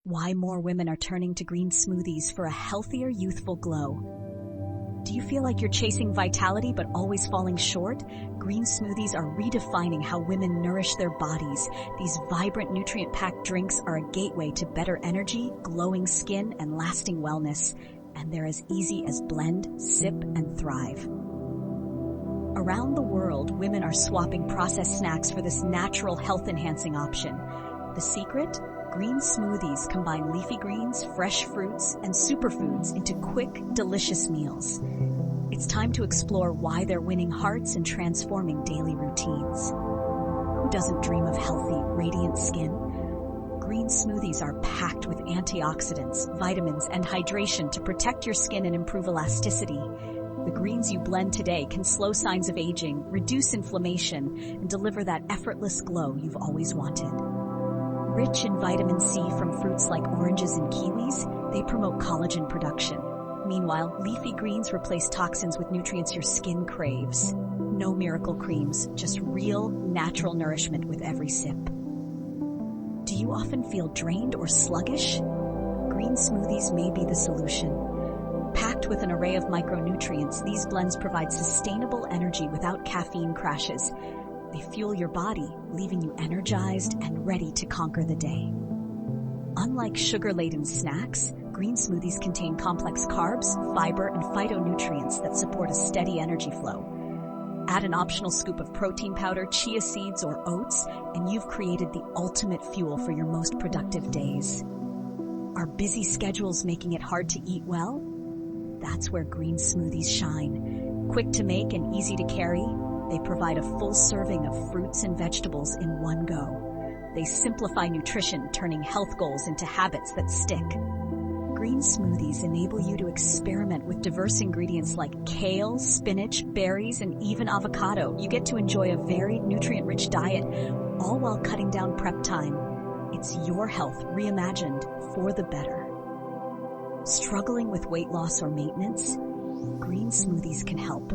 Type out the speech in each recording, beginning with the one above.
Why more women are turning to green smoothies for a healthier, youthful glow. Do you feel like you're chasing vitality but always falling short? Green smoothies are redefining how women nourish their bodies. These vibrant, nutrient-packed drinks are a gateway to better energy, glowing skin, and lasting wellness. And they're as easy as blend, sip, and thrive. Around the world, women are swapping processed snacks for this natural, health-enhancing option. The secret? Green smoothies combine leafy greens, fresh fruits, and superfoods into quick, delicious meals. It's time to explore why they're winning hearts and transforming daily routines. Who doesn't dream of healthy, radiant skin? Green smoothies are packed with antioxidants, vitamins, and hydration to protect your skin and improve elasticity. The greens you blend today can slow signs of aging, reduce inflammation, and deliver that effortless glow you've always wanted. Rich in vitamin C from fruits like oranges and kiwis, they promote collagen production. Meanwhile, leafy greens replace toxins with nutrients your skin craves. No miracle creams, just real, natural nourishment with every sip. Do you often feel drained or sluggish? Green smoothies may be the solution. Packed with an array of micronutrients, these blends provide sustainable energy without caffeine crashes. They fuel your body, leaving you energized and ready to conquer the day. Unlike sugar-laden snacks, green smoothies contain complex carbs, fiber, and phytonutrients that support a steady energy flow. Add an optional scoop of protein powder, chia seeds, or oats, and you've created the ultimate fuel for your most productive days. Are busy schedules making it hard to eat well? That's where green smoothies shine. Quick to make and easy to carry, they provide a full serving of fruits and vegetables in one go. They simplify nutrition, turning health goals into habits that stick. Green smoothies enable you to experiment with diverse ingredients like kale, spinach, berries, and even avocado. You get to enjoy a varied, nutrient-rich diet, all while cutting down prep time. It's your health reimagined for the better. Struggling with weight loss or maintenance? Green smoothies can help.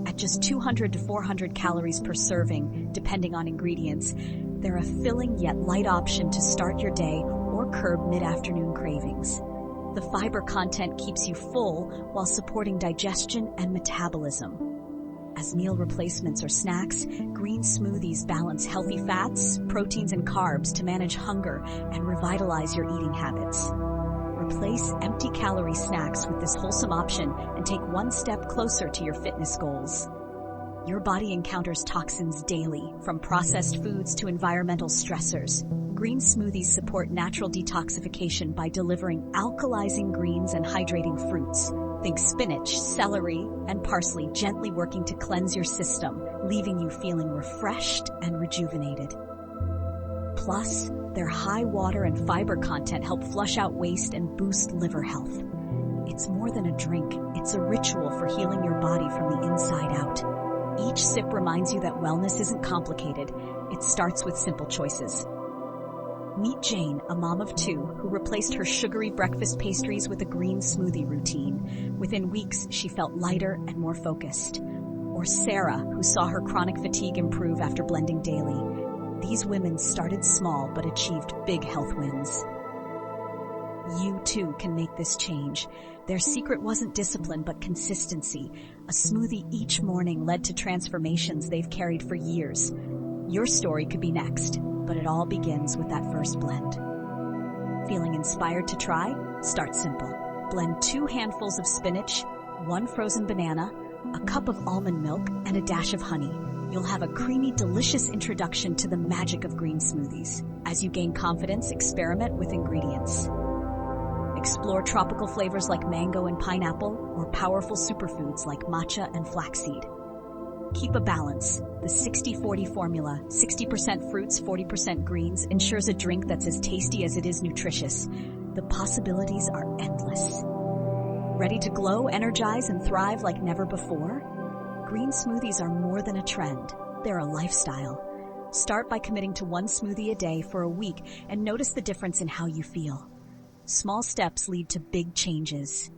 At just 200 to 400 calories per serving, depending on ingredients, they're a filling yet light option to start your day or curb mid-afternoon cravings. The fiber content keeps you full while supporting digestion and metabolism. As meal replacements or snacks, green smoothies balance healthy fats, proteins, and carbs to manage hunger and revitalize your eating habits. Replace empty-calorie snacks with this wholesome option and take one step closer to your fitness goals. Your body encounters toxins daily, from processed foods to environmental stressors. Green smoothies support natural detoxification by delivering alkalizing greens and hydrating fruits. Think spinach, celery, and parsley, gently working to cleanse your system, leaving you feeling refreshed and rejuvenated. Plus, their high water and fiber content help flush out waste and boost liver health. It's more than a drink, it's a ritual for healing your body from the inside out. Each sip reminds you that wellness isn't complicated. It starts with simple choices. Meet Jane, a mom of two, who replaced her sugary breakfast pastries with a green smoothie routine. Within weeks, she felt lighter and more focused. Or Sarah, who saw her chronic fatigue improve after blending daily. These women started small but achieved big health wins. You too can make this change. Their secret wasn't discipline but consistency. A smoothie each morning led to transformations they've carried for years. Your story could be next, but it all begins with that first blend. Feeling inspired to try? Start simple. Blend 2 handfuls of spinach, 1 frozen banana, a cup of almond milk, and a dash of honey. You'll have a creamy, delicious introduction to the magic of green smoothies. As you gain confidence, experiment with ingredients. Explore tropical flavors like mango and pineapple, or powerful superfoods like matcha and flaxseed. Keep a balance. The 60-40 formula, 60% fruits, 40% greens, ensures a drink that's as tasty as it is nutritious. The possibilities are endless. Ready to glow, energize, and thrive like never before? Green smoothies are more than a trend. They're a lifestyle. Start by committing to 1 smoothie a day for a week and notice the difference in how you feel. Small steps lead to big changes.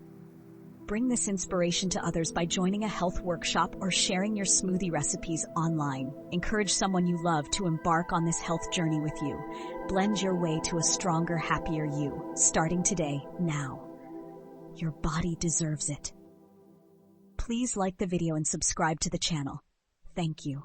Bring this inspiration to others by joining a health workshop or sharing your smoothie recipes online. Encourage someone you love to embark on this health journey with you. Blend your way to a stronger, happier you, starting today, now. Your body deserves it. Please like the video and subscribe to the channel. Thank you.